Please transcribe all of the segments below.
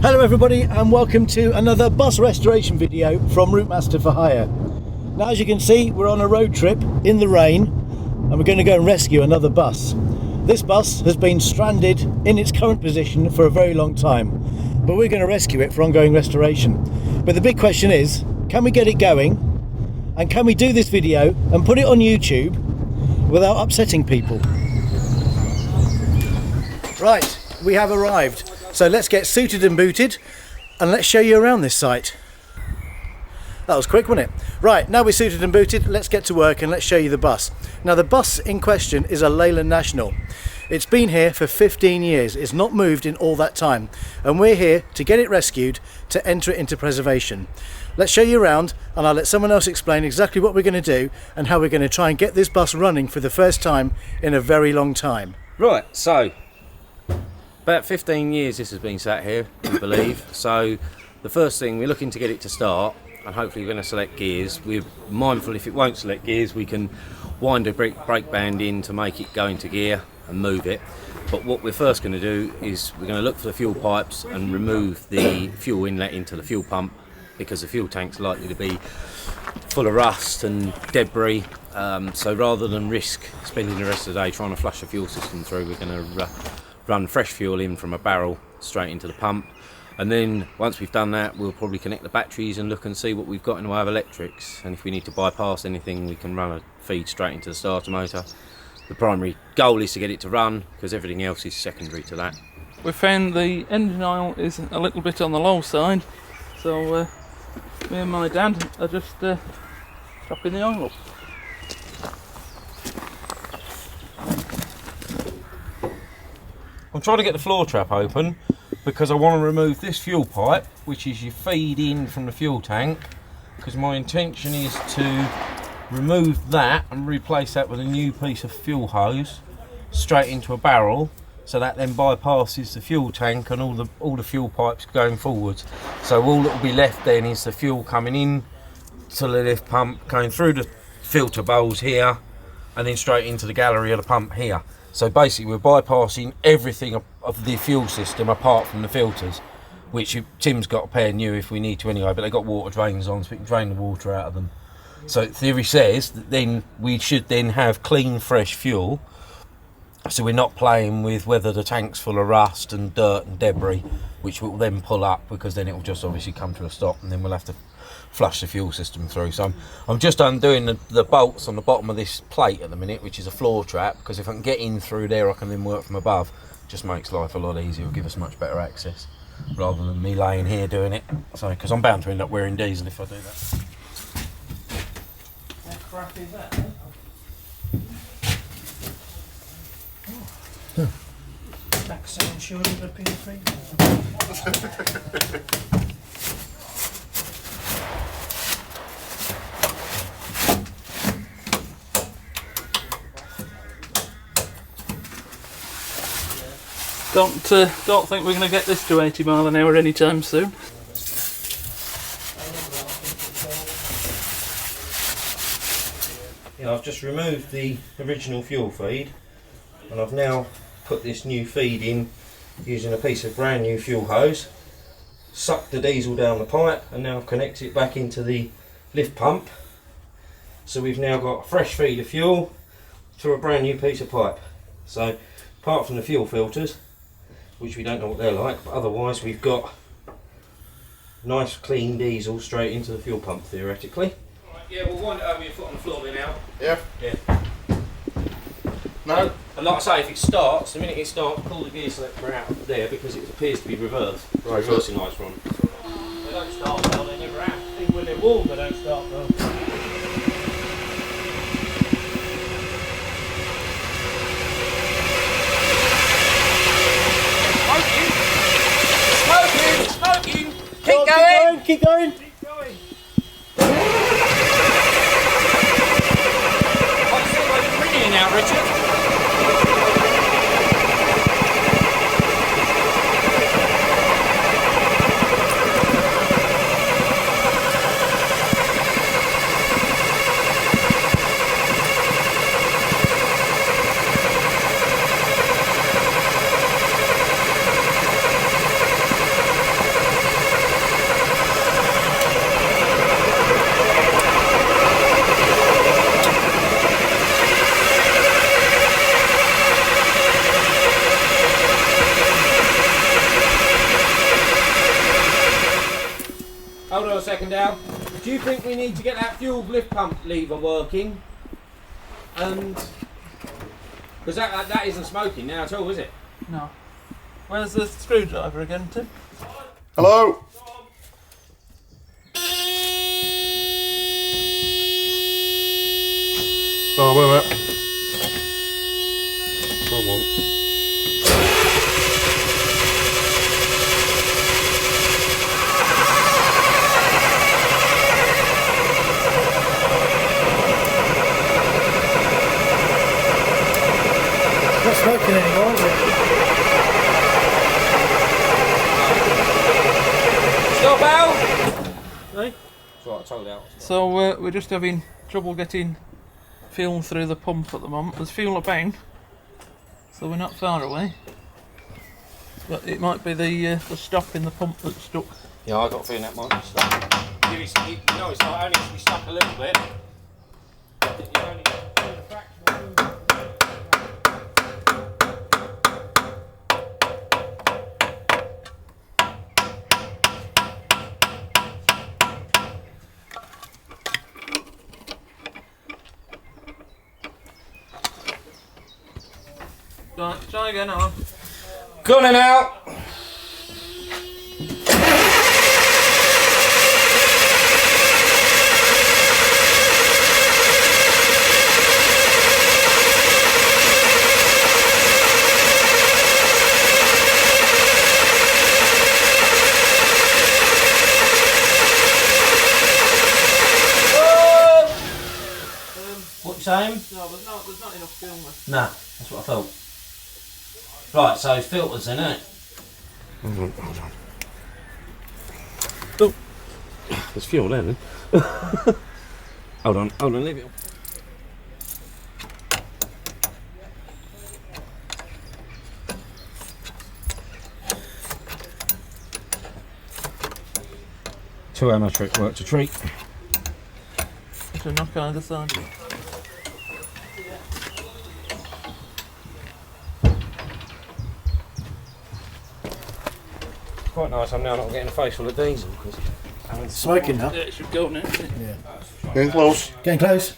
Hello everybody and welcome to another bus restoration video from Routemaster for Hire. Now as you can see, we're on a road trip in the rain and we're going to go and rescue another bus. This bus has been stranded in its current position for a very long time, but we're going to rescue it for ongoing restoration. But the big question is, can we get it going and can we do this video and put it on YouTube without upsetting people? Right, we have arrived. So let's get suited and booted and let's show you around this site. That was quick, wasn't it? Right, now we're suited and booted, let's get to work and let's show you the bus. Now the bus in question is a Leyland National. It's been here for 15 years, it's not moved in all that time, and we're here to get it rescued to enter it into preservation. Let's show you around and I'll let someone else explain exactly what we're going to do and how we're going to try and get this bus running for the first time in a very long time. Right, so about 15 years this has been sat here, we believe. So the first thing, we're looking to get it to start and hopefully we're going to select gears. We're mindful if it won't select gears we can wind a brake band in to make it go into gear and move it. But what we're first going to do is we're going to look for the fuel pipes and remove the fuel inlet into the fuel pump, because the fuel tank's likely to be full of rust and debris. So rather than risk spending the rest of the day trying to flush the fuel system through, we're going to run fresh fuel in from a barrel straight into the pump, and then once we've done that we'll probably connect the batteries and look and see what we've got in the way of electrics, and if we need to bypass anything we can run a feed straight into the starter motor. The primary goal is to get it to run because everything else is secondary to that. We found the engine oil is a little bit on the low side, so me and my dad are just topping the oil up. I'm trying to get the floor trap open because I want to remove this fuel pipe, which is your feed in from the fuel tank, because my intention is to remove that and replace that with a new piece of fuel hose straight into a barrel, so that then bypasses the fuel tank and all the fuel pipes going forwards. So all that will be left then is the fuel coming in to the lift pump, going through the filter bowls here and then straight into the gallery of the pump here. So basically we're bypassing everything of the fuel system apart from the filters, which Tim's got a pair new if we need to anyway, but they've got water drains on so we can drain the water out of them. So theory says that then we should then have clean fresh fuel, so we're not playing with whether the tank's full of rust and dirt and debris, which will then pull up, because then it will just obviously come to a stop and then we'll have to flush the fuel system through. So I'm just undoing the bolts on the bottom of this plate at the minute, which is a floor trap, because if I can get in through there I can then work from above. It just makes life a lot easier, it'll give us much better access rather than me laying here doing it. So because I'm bound to end up wearing diesel if I do that. How crap is that? Back sound sure of the P3. Don't think we're going to get this to 80 mile an hour anytime soon. Yeah, I've just removed the original fuel feed and I've now put this new feed in using a piece of brand new fuel hose, sucked the diesel down the pipe, and now I've connected it back into the lift pump. So we've now got a fresh feed of fuel through a brand new piece of pipe. So apart from the fuel filters, which we don't know what they're like, but otherwise we've got Nice clean diesel straight into the fuel pump theoretically. Right, yeah, we'll wind it over your foot on the floor bin out. Yeah? Yeah. No? And like I say, if it starts, the minute it starts, pull the gear selector out there because it appears to be reversed. Right. Reversing lights on. They don't start well, they never have. Even when they're warm, they don't start well. Smoking! Keep going! Keep going! Keep going! What's it like ringing now, Richard? Hold on a second now. Do you think we need to get that fuel lift pump lever working? And because that isn't smoking now at all, is it? No. Where's the screwdriver again, Tim? Hello? Oh, wait a minute. Come on. Not smoking anymore, is it? Stop out! Right. That's what I told out. So we're just having trouble getting fuel through the pump at the moment. There's fuel about, so we're not far away. But it might be the stop in the pump that's stuck. Yeah, I got a feeling that might be stuck. You know, it's not only to be stuck a little bit. You only do a fraction of movement. Right, try again, Alan. Gunning out! What you saying? No, there's not enough fuel left. Nah, that's what I thought. Right, so filters in it. Hold on. Oh, there's fuel there then. Hold on, leave it on. Two ammo trick worked a treat. Should knock on either side. Quite nice, I'm now not getting a face full of diesel. Smoking now. Yeah, it should go now, isn't it? Yeah. Getting close. Getting close.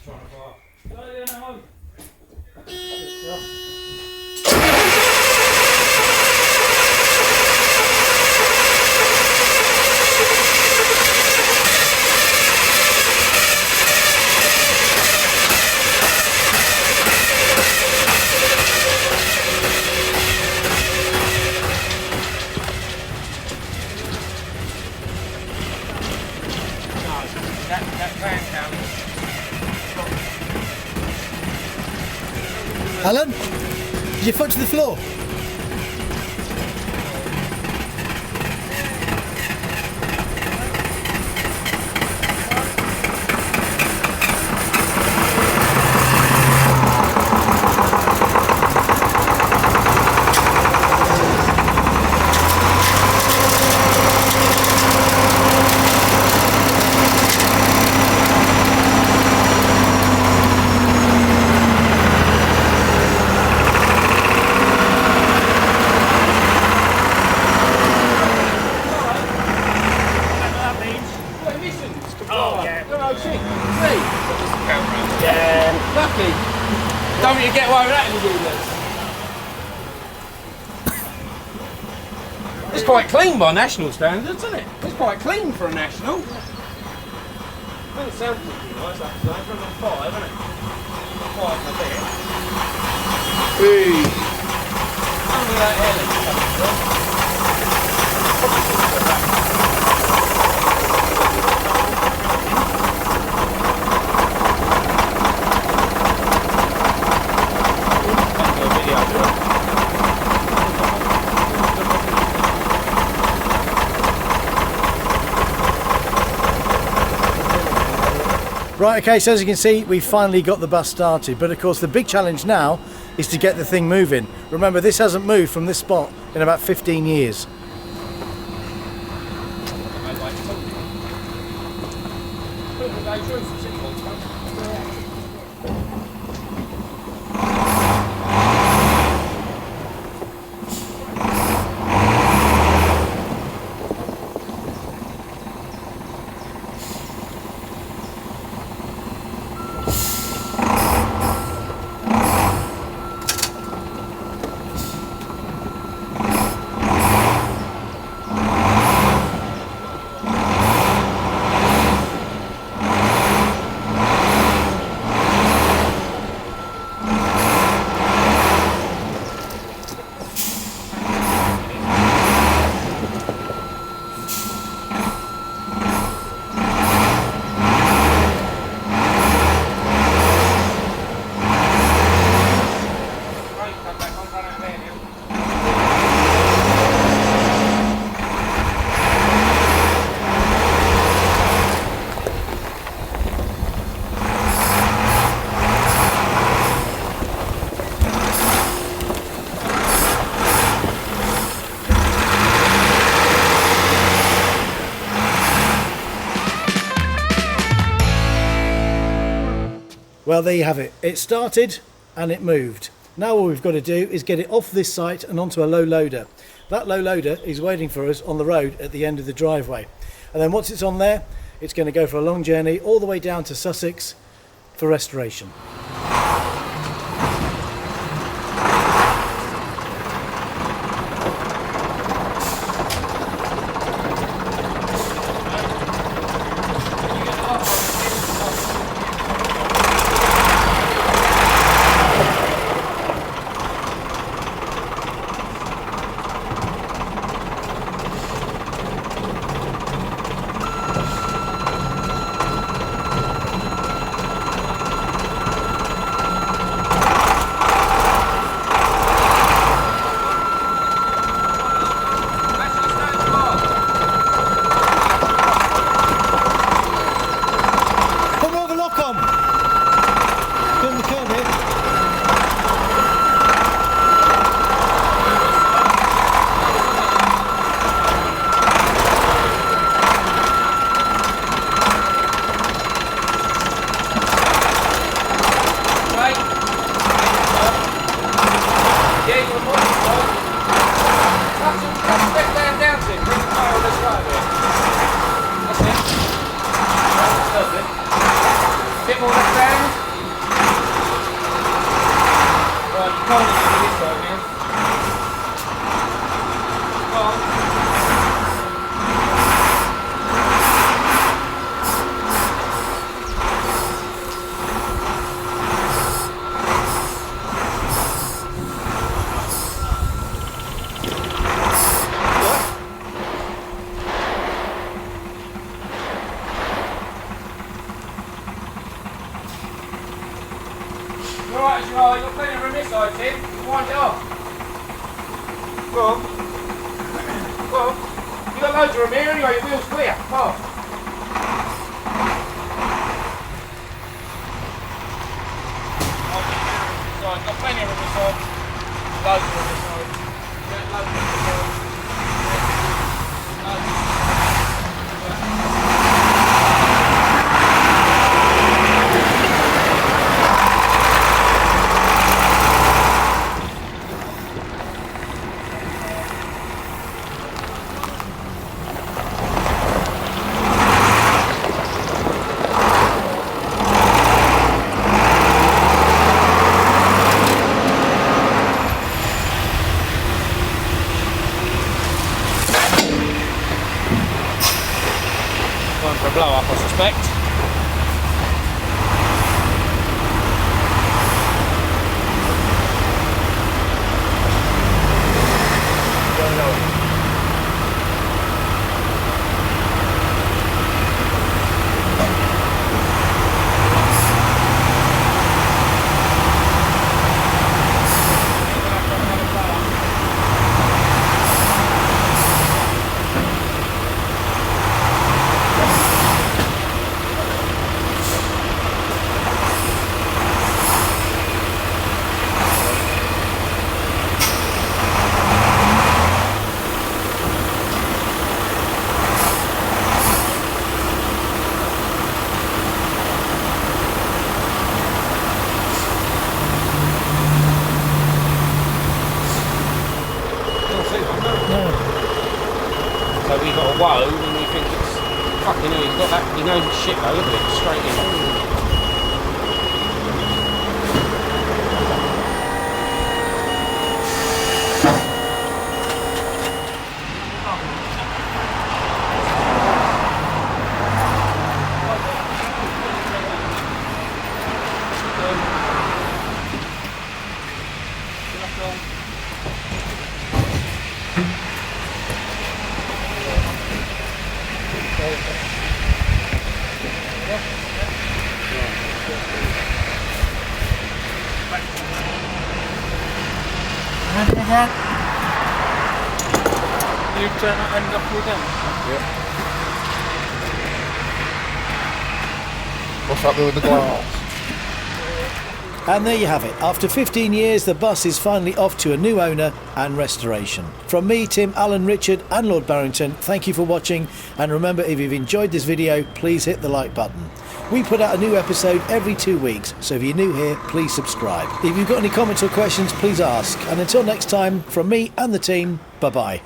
Alan, did your foot to the floor? think you get away with that in the dealers? It's quite clean by national standards, isn't it? It's quite clean for a national. I think it sounds pretty nice, that today. For number 5, isn't it? 5 and a bit. Hey. Only that air leak coming through. Right, okay, so as you can see, we finally got the bus started, but of course the big challenge now is to get the thing moving. Remember, this hasn't moved from this spot in about 15 years. Well, there you have it. It started and it moved. Now all we've got to do is get it off this site and onto a low loader. That low loader is waiting for us on the road at the end of the driveway. And then once it's on there, it's going to go for a long journey all the way down to Sussex for restoration. Alright, as you are, you've got plenty of room this side, Tim. Wind it off. Go on. Go on. You've got loads of room here anyway, your wheel's clear. Come on. I've got plenty of room this side. Loads of room this side. Yeah, loads of room this side. for a blow up, I suspect. So we got a woe and we think it's fucking hell, he's got that, he knows it's shit though, look at it, straight in. You turn that end off again? Yeah. What's happening with the glass? And there you have it. After 15 years, the bus is finally off to a new owner and restoration. From me, Tim, Alan, Richard and Lord Barrington, thank you for watching. And remember, if you've enjoyed this video, please hit the like button. We put out a new episode every 2 weeks, so if you're new here, please subscribe. If you've got any comments or questions, please ask. And until next time, from me and the team, bye-bye.